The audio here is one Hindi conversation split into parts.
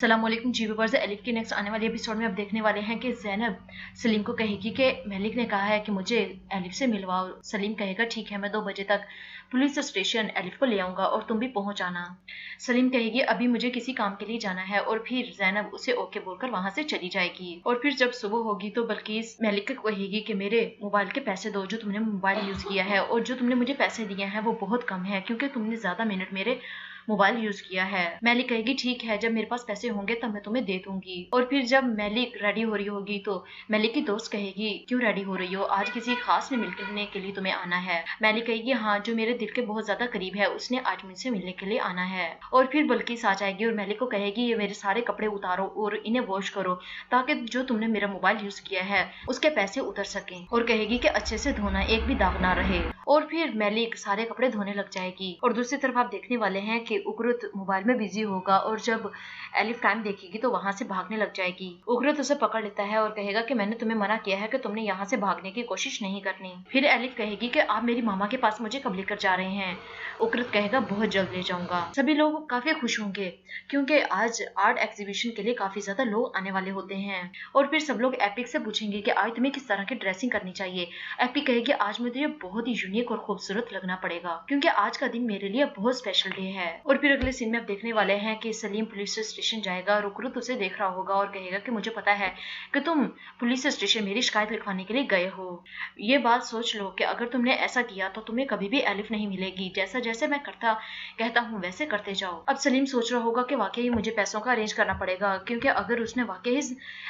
अस्सलामुअलैकुम जी व्यूअर्स। एलिफ के नेक्स्ट आने वाले एपिसोड में अब देखने वाले हैं कि ज़ैनब सलीम को कहेगी कि मलिक ने कहा है कि मुझे एलिफ से मिलवाओ। सलीम कहेगा ठीक है, मैं 2 बजे तक पुलिस स्टेशन एलिफ को ले आऊंगा और तुम भी पहुंच आना। सलीम कहेगी अभी मुझे किसी काम के लिए जाना है और फिर ज़ैनब उसे ओके बोलकर वहां से चली जाएगी। और फिर जब सुबह होगी तो बल्किस मलिक को कहेगी कि मेरे मोबाइल के पैसे दो, जो तुमने मोबाइल यूज किया है और जो तुमने मुझे पैसे दिए हैं वो बहुत कम है क्योंकि तुमने ज्यादा मिनट मेरे मोबाइल यूज किया है। मैलिक कहेगी ठीक है, जब मेरे पास पैसे होंगे तब मैं तुम्हें दे दूंगी। और फिर जब मैलिक रेडी हो रही होगी तो मैलिक की दोस्त कहेगी क्यों रेडी हो रही हो, आज किसी खास ने मिलने के लिए तुम्हें आना है। मैलिक कहेगी हाँ, जो मेरे दिल के बहुत ज्यादा करीब है उसने आज मुझसे मिलने के लिए आना है। और फिर बल्किस आ जाएगी और मैलिक को कहेगी ये मेरे सारे कपड़े उतारो और इन्हें वॉश करो ताकि जो तुमने मेरा मोबाइल यूज किया है उसके पैसे उतर सके। और कहेगी कि अच्छे से धोना, एक भी दाग ना रहे। और फिर मैलिक सारे कपड़े धोने लग जाएगी। और दूसरी तरफ आप देखने वाले हैं कि उकरुत मोबाइल में बिजी होगा और जब एलिफ टाइम देखेगी तो वहां से भागने लग जाएगी। उकरुत उसे पकड़ लेता है और कहेगा कि मैंने तुम्हें मना किया है कि तुमने यहाँ से भागने की कोशिश नहीं करनी। फिर एलिफ कहेगी कि आप मेरी मामा के पास मुझे कब लेकर जा रहे हैं। उकरुत कहेगा बहुत जल्द ले जाऊंगा। सभी लोग काफी खुश होंगे क्योंकि आज आर्ट एग्जीबिशन के लिए काफी ज्यादा लोग आने वाले होते हैं। और फिर सब लोग एपिक से पूछेंगे कि आज तुम्हें किस तरह की ड्रेसिंग करनी चाहिए। एपिक कहेगी आज मुझे बहुत ही यूनिक और खूबसूरत लगना पड़ेगा क्योंकि आज का दिन मेरे लिए बहुत स्पेशल डे है। और फिर अगले सीन में आप देखने वाले हैं कि सलीम पुलिस स्टेशन जाएगा और उकरुत उसे देख रहा होगा और कहेगा कि मुझे पता है कि तुम पुलिस स्टेशन मेरी शिकायत लिखवाने के लिए गए हो। ये बात सोच लो कि अगर तुमने ऐसा किया तो तुम्हें कभी भी एलिफ नहीं मिलेगी। जैसा जैसे मैं कहता हूँ वैसे करते जाओ। अब सलीम सोच रहा होगा कि वाकई मुझे पैसों का अरेंज करना पड़ेगा क्योंकि अगर उसने वाकई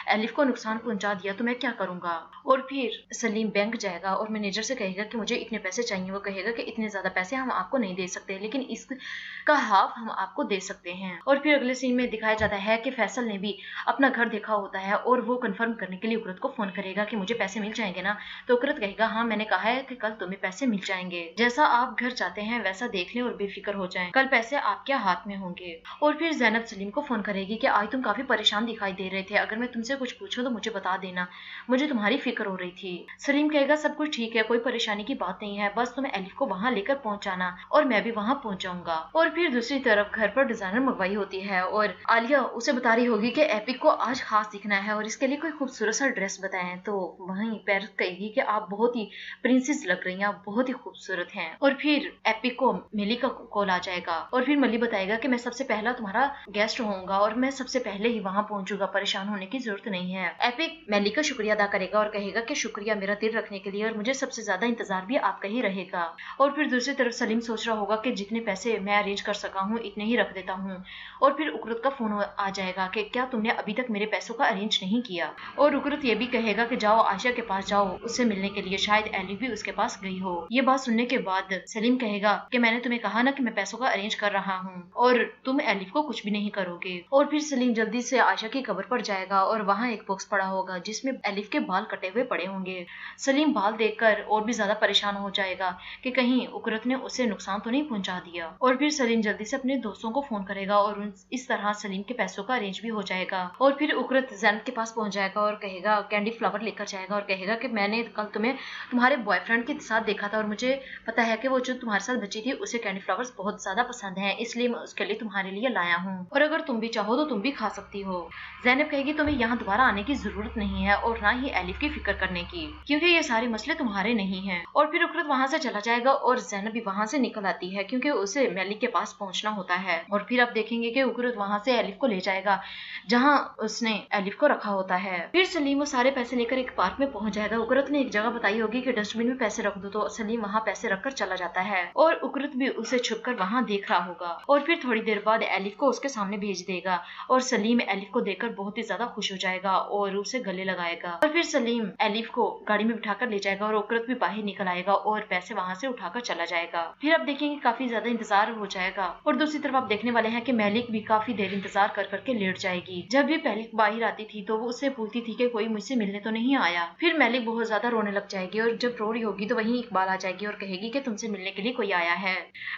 एलिफ को नुकसान पहुंचा दिया तो मैं क्या करूंगा। और फिर सलीम बैंक जाएगा और मैनेजर से कहेगा कि मुझे इतने पैसे चाहिए। वो कहेगा कि इतने ज्यादा पैसे हम आपको नहीं दे सकते, लेकिन इसका हाफ हम आपको दे सकते हैं। और फिर अगले सीन में दिखाया जाता है कि फैसल ने भी अपना घर देखा होता है और वो कंफर्म करने के लिए उकरत को फोन करेगा कि मुझे पैसे मिल जाएंगे ना। तो उकरत कहेगा हाँ, मैंने कहा है कि कल तुम्हें पैसे मिल जाएंगे। जैसा आप घर चाहते हैं वैसा देख लें और बेफिक्र हो जाएं, कल पैसे आपके हाथ में होंगे। और फिर ज़ैनब सलीम को फोन करेगी कि आज तुम काफी परेशान दिखाई दे रहे थे, अगर मैं तुमसे कुछ पूछूं तो मुझे बता देना, मुझे तुम्हारी फिक्र हो रही थी। सलीम कहेगा सब कुछ ठीक है, कोई परेशानी की बात नहीं है, बस तुम्हें एलिफ को वहां लेकर पहुंचाना और मैं भी वहां पहुंच जाऊंगा। और फिर दूसरी तरफ घर पर डिजाइनर मंगवाई होती है और आलिया उसे बता रही होगी कि एपिक को आज खास दिखना है और इसके लिए कोई खूबसूरत सा ड्रेस बताएं। तो वहीं पैरस कहेगी कि आप बहुत ही प्रिंसेस लग रही हैं, आप बहुत ही खूबसूरत हैं। और फिर एपिक को मिली का कॉल आ जाएगा और फिर मली बताएगा कि मैं सबसे पहला तुम्हारा गेस्ट होऊंगा और मैं सबसे पहले ही वहां पहुंचूंगा, परेशान होने की जरूरत नहीं है। एपिक मेली का शुक्रिया अदा करेगा और कहेगा कि शुक्रिया मेरा दिल रखने के लिए और मुझे सबसे ज्यादा इंतजार भी आपका ही रहेगा। और फिर दूसरी तरफ सलीम सोच रहा होगा कि जितने पैसे मैं अरेंज कर सका हूँ इतने ही रख देता हूँ। और फिर उकरुत का फोन आ जाएगा कि क्या तुमने अभी तक मेरे पैसों का अरेंज नहीं किया। और उकरुत ये भी कहेगा कि जाओ आयशा के पास जाओ उससे मिलने के लिए, शायद एलिफ भी उसके पास गई हो। ये बात सुनने के बाद सलीम कहेगा कि मैंने तुम्हें कहा ना कि मैं पैसों का अरेंज कर रहा हूँ और तुम एलिफ को कुछ भी नहीं करोगे। और फिर सलीम जल्दी से आयशा की कब्र पर जाएगा और वहाँ एक बॉक्स पड़ा होगा जिसमें एलिफ के बाल कटे हुए पड़े होंगे। सलीम बाल देखकर और भी ज्यादा परेशान हो जाएगा कि कहीं उकरुत ने उसे नुकसान तो नहीं पहुंचा दिया। और फिर सलीम जल्दी से अपने दोस्तों को फोन करेगा और इस तरह सलीम के पैसों का अरेंज भी हो जाएगा। और फिर उकरुत ज़ैनब के पास पहुंच जाएगा और कहेगा कैंडी फ्लावर लेकर जाएगा और कहेगा कि मैंने कल तुम्हें तुम्हारे बॉयफ्रेंड के साथ देखा था और मुझे पता है कि वो जो तुम्हारे साथ बची थी उसे कैंडी फ्लावर्स बहुत ज्यादा पसंद है, इसलिए मैं उसके लिए तुम्हारे लिए लाया हूँ और अगर तुम भी चाहो तो तुम भी खा सकती हो। ज़ैनब कहेगी तुम्हें यहाँ दोबारा आने की जरूरत नहीं है और ना ही एलिफ की फिक्र करने की, क्योंकि ये सारे मसले तुम्हारे नहीं है। और फिर उकरुत वहां से चला जाएगा और ज़ैनब भी वहां से निकल आती है क्योंकि उसे मेलिक के पास पहुंचना होता है। और फिर आप देखेंगे कि उकरुत वहां से एलिफ को ले जाएगा जहां उसने एलिफ को रखा होता है। फिर सलीम वो सारे पैसे लेकर एक पार्क में पहुंच जाएगा। उकरुत ने एक जगह बताई होगी कि डस्टबिन में पैसे रख दो, तो सलीम वहां पैसे रखकर चला जाता है और उकरुत भी उसे छुपकर वहां देख रहा होगा। और फिर थोड़ी देर बाद एलिफ को उसके सामने भेज देगा और सलीम एलिफ को देखकर बहुत ही ज्यादा खुश हो जाएगा और उसे गले लगाएगा। और फिर सलीम एलिफ को गाड़ी में बिठाकर ले जाएगा और उकरुत भी बाहर निकल आएगा और पैसे वहां से उठाकर चला जाएगा। फिर आप देखेंगे काफी ज्यादा इंतजार हो जाएगा। और दूसरी तरफ आप देखने वाले हैं कि मेलिक भी काफी देर इंतजार कर करके लेट जाएगी। जब भी मेलिक बाहर आती थी तो वो उससे पूछती थी कि कोई मुझसे मिलने तो नहीं आया। फिर मेलिक बहुत ज्यादा रोने लग जाएगी और जब रो रही होगी तो वहीं इकबाल आ जाएगी और कहेगी कि तुमसे मिलने के लिए कोई आया है।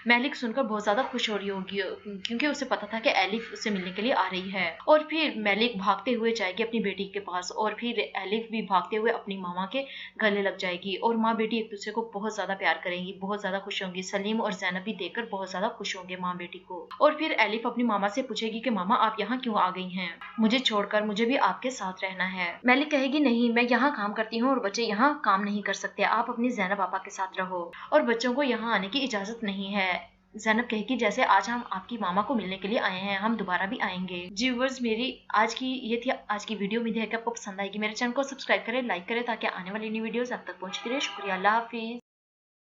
मेलिक सुनकर बहुत ज्यादा खुश हो रही होगी क्योंकि उसे पता था कि एलिफ उससे मिलने के लिए आ रही है। और फिर मेलिक भागते हुए जाएगी अपनी बेटी के पास और फिर एलिफ भी भागते हुए अपनी मामा के गले लग जाएगी और माँ बेटी एक दूसरे को बहुत बहुत ज्यादा प्यार करेंगी, बहुत ज्यादा खुश होंगी। सलीम और ज़ैनब भी देखकर बहुत ज्यादा खुश होंगे माँ बेटी को। और फिर एलिफ अपनी मामा से पूछेगी कि मामा आप यहाँ क्यों आ गई हैं, मुझे छोड़कर, मुझे भी आपके साथ रहना है। मेलिक कहेगी नहीं, मैं यहाँ काम करती हूँ और बच्चे यहाँ काम नहीं कर सकते, आप अपनी ज़ैनब पापा के साथ रहो और बच्चों को यहाँ आने की इजाजत नहीं है। ज़ैनब कहेगी जैसे आज हम आपकी मामा को मिलने के लिए आए हैं, हम दोबारा भी आएंगे। जी व्यूअर्स, मेरी ये थी आज की वीडियो। उम्मीद है कि आपको पसंद आएगी। मेरे चैनल को सब्सक्राइब करें, लाइक करें ताकि आने वाली न्यू वीडियोस आप तक पहुंचती रहे। शुक्रिया, अल्लाह हाफिज।